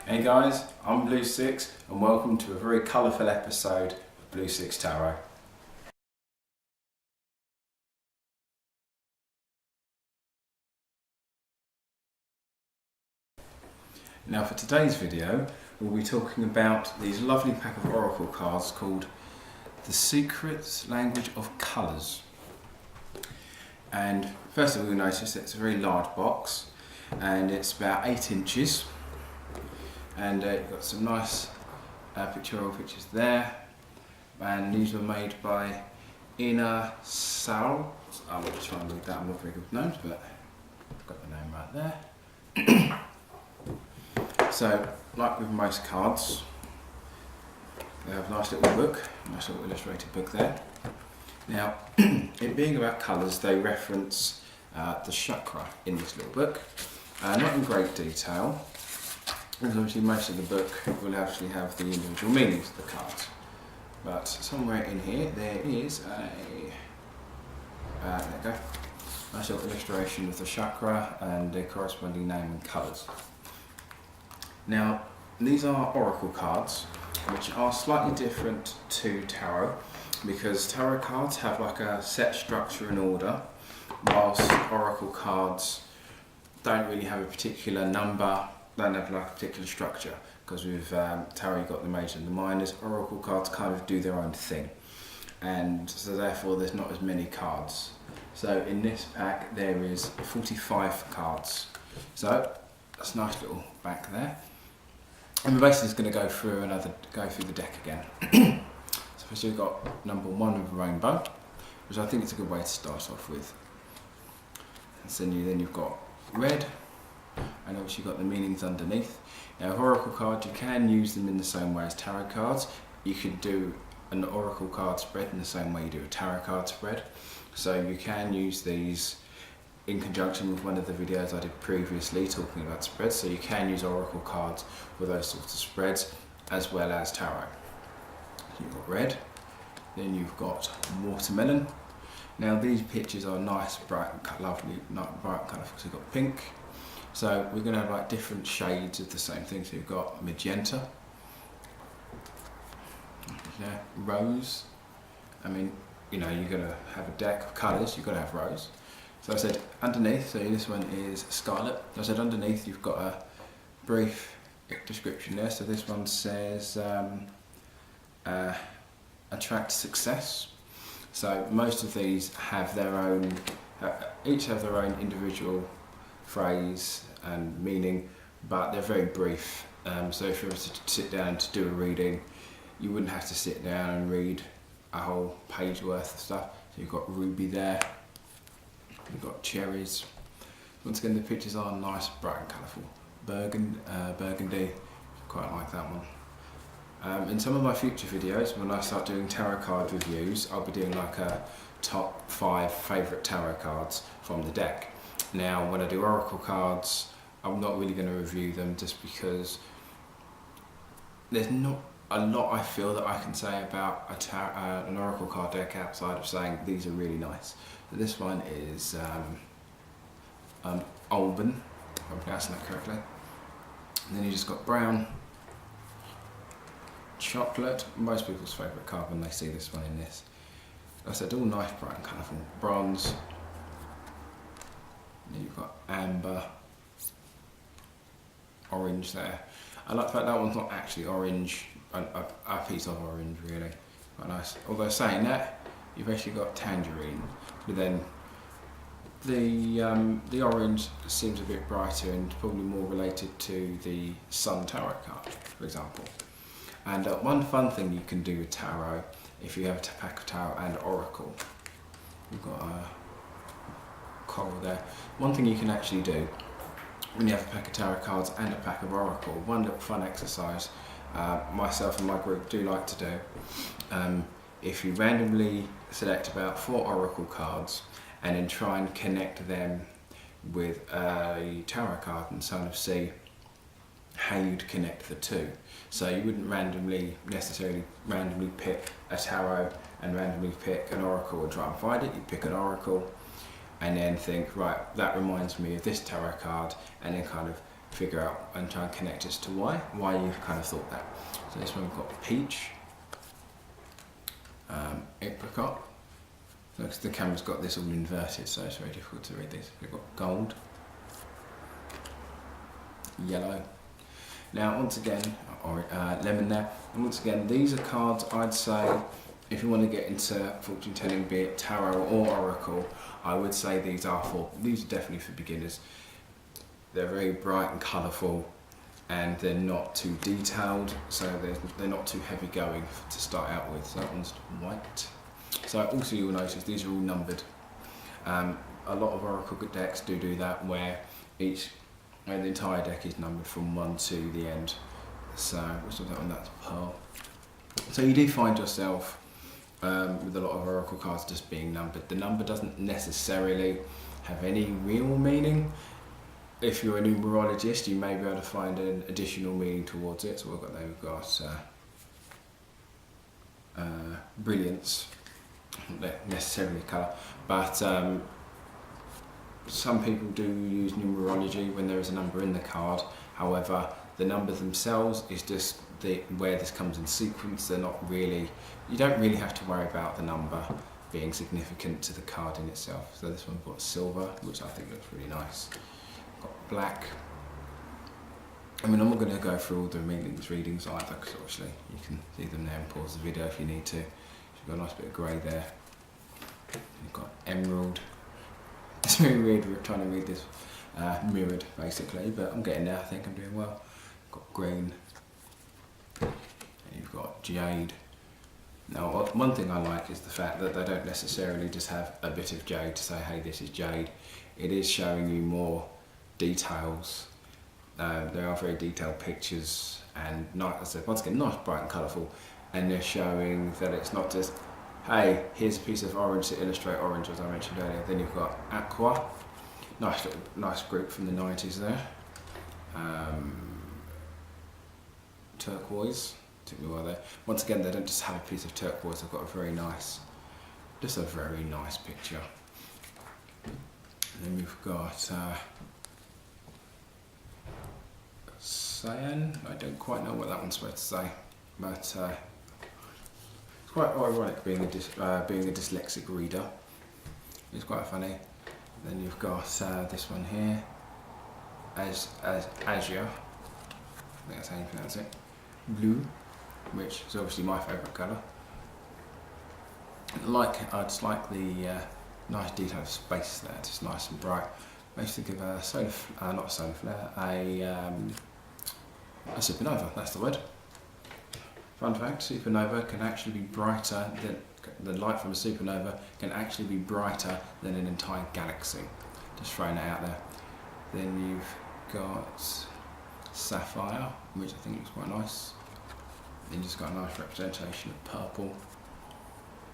Hey guys, I'm Sicx and welcome to a very colourful episode of Sicx Tarot. Now for today's video we'll be talking about these lovely pack of oracle cards called The Secret Language of Colours. And first of all, you'll notice that it's a very large box and it's about 8 inches. And you've got some nice pictorial pictures there, and these were made by Ina Sal. I'm going to try and read that, I'm not very good with names, but I've got the name right there. So, like with most cards, they have a nice little book, nice little illustrated book there. Now, it being about colours, they reference the chakra in this little book, not in great detail. Because obviously most of the book will actually have the individual meanings of the cards. But somewhere in here there is a there you go, nice little illustration of the chakra and the corresponding name and colours. Now these are oracle cards, which are slightly different to tarot, because tarot cards have like a set structure and order, whilst oracle cards don't really have a particular number. Don't have like a particular structure, because with tarot you've got the majors and the minors. Oracle cards kind of do their own thing, and so therefore there's not as many cards. So in this pack there is 45 cards. So that's a nice little back there, and we're basically just going to go through the deck again. So first we've got number 1 of rainbow, which I think is a good way to start off with. And then you've got red. And obviously you've got the meanings underneath. Now with oracle cards you can use them in the same way as tarot cards. You could do an oracle card spread in the same way you do a tarot card spread. So you can use these in conjunction with one of the videos I did previously talking about spreads. So you can use oracle cards for those sorts of spreads as well as tarot. So you've got red, then you've got watermelon. Now these pictures are nice, bright, lovely, bright colourful. So you've got pink. So we're going to have like different shades of the same thing. So you've got magenta, rose. I mean, you know, you're going to have a deck of colours, you've got to have rose. So I said underneath, so this one is scarlet. I said underneath you've got a brief description there. So this one says attract success. So most of these have their own, each have their own individual phrase and meaning, but they're very brief. So if you were to sit down to do a reading, you wouldn't have to sit down and read a whole page worth of stuff. So you've got ruby there, you've got cherries. Once again, the pictures are nice, bright and colourful. Burgundy, quite like that one. In some of my future videos, when I start doing tarot card reviews, I'll be doing like a top 5 favourite tarot cards from the deck. Now when I do oracle cards, I'm not really going to review them, just because there's not a lot I feel that I can say about an oracle card deck outside of saying these are really nice. So this one is Alban, if I'm pronouncing that correctly. And then you just got brown, chocolate, most people's favourite card when they see this one in this. Like I said, all nice, bright and colourful. Bronze. Then you've got amber, orange there. I like the fact that one's not actually orange, a piece of orange really. Quite nice. Although saying that, you've actually got tangerine, but then the orange seems a bit brighter and probably more related to the Sun Tarot card, for example. And one fun thing you can do with tarot, if you have a pack of tarot and oracle, you've got a coral there. One thing you can actually do when you have a pack of tarot cards and a pack of oracle, one little fun exercise myself and my group do like to do, if you randomly select about 4 oracle cards and then try and connect them with a tarot card and sort of see how you'd connect the two. So you wouldn't necessarily randomly pick a tarot and randomly pick an oracle and try and find it. You'd pick an oracle and then think, right, that reminds me of this tarot card, and then kind of figure out and try and connect it to why you've kind of thought that. So this one we've got peach, apricot. So the camera's got this all inverted, so it's very difficult to read this. We've got gold, yellow. Now once again, lemon there. And once again, these are cards I'd say, if you want to get into fortune telling, be it tarot or oracle, I would say these are definitely for beginners. They're very bright and colourful, and they're not too detailed, so they're not too heavy going to start out with. So that one's white. So also you'll notice these are all numbered. A lot of oracle decks do that, where the entire deck is numbered from 1 to the end. So what's that one? That's pearl. So you do find yourself with a lot of oracle cards just being numbered. The number doesn't necessarily have any real meaning. If you're a numerologist, you may be able to find an additional meaning towards it. So we've got brilliance, not necessarily colour, but some people do use numerology when there is a number in the card. However, the numbers themselves is just where this comes in sequence. They're not really, you don't really have to worry about the number being significant to the card in itself. So this one we've got silver, which I think looks really nice. Got black. I mean, I'm not going to go through all the meanings readings either, because obviously you can see them there and pause the video if you need to. You've got a nice bit of grey there. You've got emerald. It's very weird, we're trying to read this mirrored basically, but I'm getting there, I think I'm doing well. Got green. And you've got jade. Now, one thing I like is the fact that they don't necessarily just have a bit of jade to say, hey, this is jade. It is showing you more details. There are very detailed pictures, and once again, nice, bright and colourful. And they're showing that it's not just, hey, here's a piece of orange to illustrate orange, as I mentioned earlier. Then you've got aqua, nice group from the 90s there. Turquoise, took me a while there. Once again, they don't just have a piece of turquoise, they've got a very nice picture. And then we've got cyan. I don't quite know what that one's supposed to say, but it's quite ironic being a dyslexic reader. It's quite funny. Then you've got this one here, azure. I think that's how you pronounce it. Blue, which is obviously my favourite colour. I just like the nice detail of space there. It's just nice and bright. Makes me think of a solar, not a solar flare, a supernova. That's the word. Fun fact: supernova can actually be brighter than the light from a supernova can actually be brighter than an entire galaxy. Just throwing that out there. Then you've got sapphire, which I think looks quite nice. Then just got a nice representation of purple.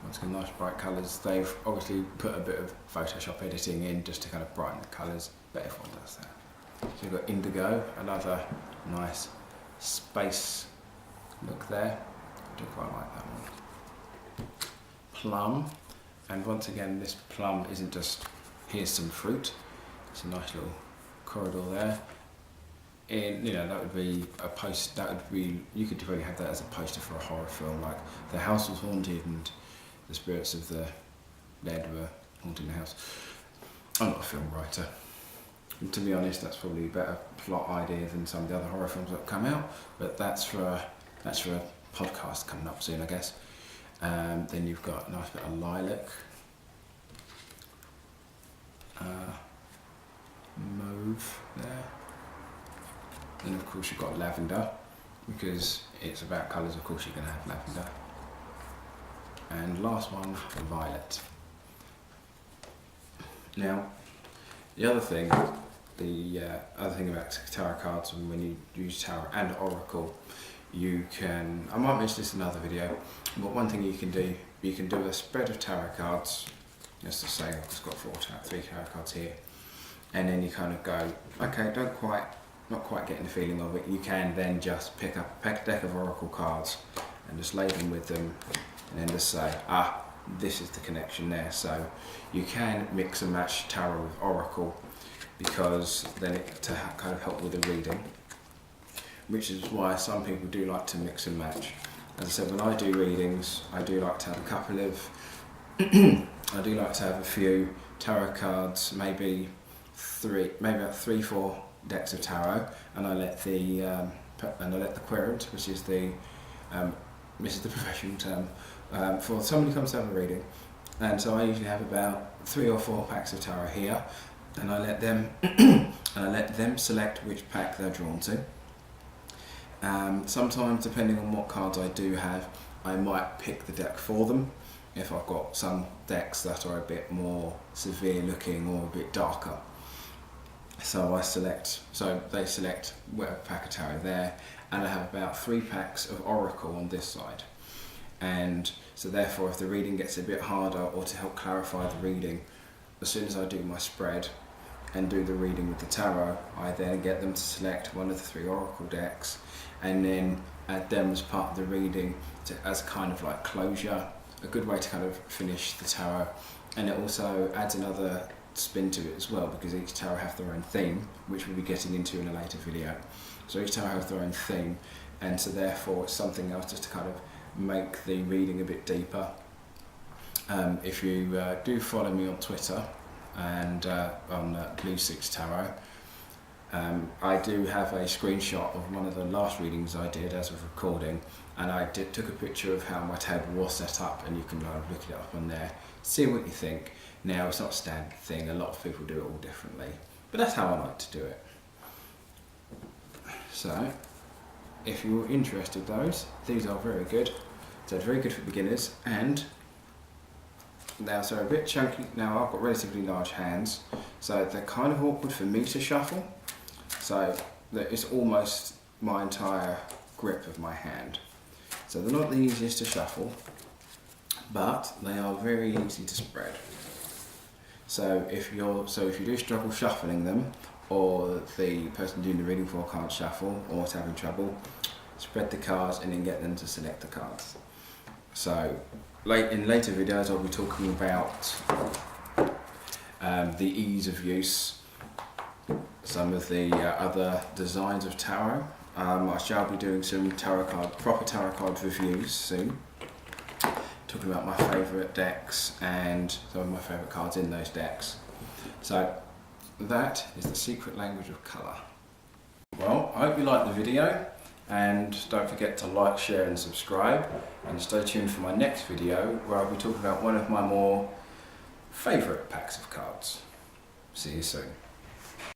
Once again, nice bright colours. They've obviously put a bit of Photoshop editing in just to kind of brighten the colours, but everyone does that. So you've got indigo, another nice space look there. I do quite like that one. Plum, and once again, this plum isn't just here's some fruit. It's a nice little corridor there. And that would be a post. You could really have that as a poster for a horror film, like the house was haunted and the spirits of the dead were haunting the house. I'm not a film writer. And to be honest, that's probably a better plot idea than some of the other horror films that have come out. But that's for a podcast coming up soon, I guess. Then you've got a nice bit of lilac, mauve there. Then of course you've got lavender, because it's about colours, of course you're going to have lavender. And last one, violet. Now, the other thing about tarot cards, and when you use tarot and oracle, you can, I might mention this in another video, but one thing you can do a spread of tarot cards. Just to say, I've just got 3 tarot cards here, and then you kind of go, okay, not quite getting the feeling of it. You can then just pick up a deck of oracle cards and just lay them with them, and then just say, this is the connection there. So you can mix and match tarot with oracle, because then kind of help with the reading, which is why some people do like to mix and match. As I said, when I do readings, I do like to have a couple of, I do like to have a few tarot cards, maybe about 3-4 decks of tarot, and I let the querent, which is the this is the professional term for somebody who comes to have a reading. And so I usually have about 3 or 4 packs of tarot here, and I let them select which pack they're drawn to. Sometimes, depending on what cards I do have, I might pick the deck for them if I've got some decks that are a bit more severe looking or a bit darker. So they select whatever pack of tarot there, and I have about 3 packs of oracle on this side. And so therefore, if the reading gets a bit harder, or to help clarify the reading, as soon as I do my spread and do the reading with the tarot, I then get them to select one of the 3 oracle decks, and then add them as part of the reading as kind of like closure, a good way to kind of finish the tarot. And it also adds another spin to it as well, because each tarot have their own theme, which we'll be getting into in a later video. So each tarot has their own theme, and so therefore it's something else just to kind of make the reading a bit deeper. If you do follow me on Twitter and on Blue Sicx Tarot, I do have a screenshot of one of the last readings I did as of recording, and I took a picture of how my table was set up, and you can look it up on there, see what you think. Now, it's not a standard thing, a lot of people do it all differently, but that's how I like to do it. So, if you're interested in these are very good. So it's very good for beginners, and now, so a bit chunky. Now I've got relatively large hands, so they're kind of awkward for me to shuffle. So it's almost my entire grip of my hand. So they're not the easiest to shuffle, but they are very easy to spread. So if you do struggle shuffling them, or the person doing the reading for can't shuffle, or is having trouble, spread the cards and then get them to select the cards. So in later videos I'll be talking about the ease of use, some of the other designs of tarot. I shall be doing some proper tarot card reviews soon, talking about my favourite decks and some of my favourite cards in those decks. So that is the secret language of colour. Well, I hope you liked the video, and don't forget to like, share and subscribe, and stay tuned for my next video where I'll be talking about one of my more favourite packs of cards. See you soon.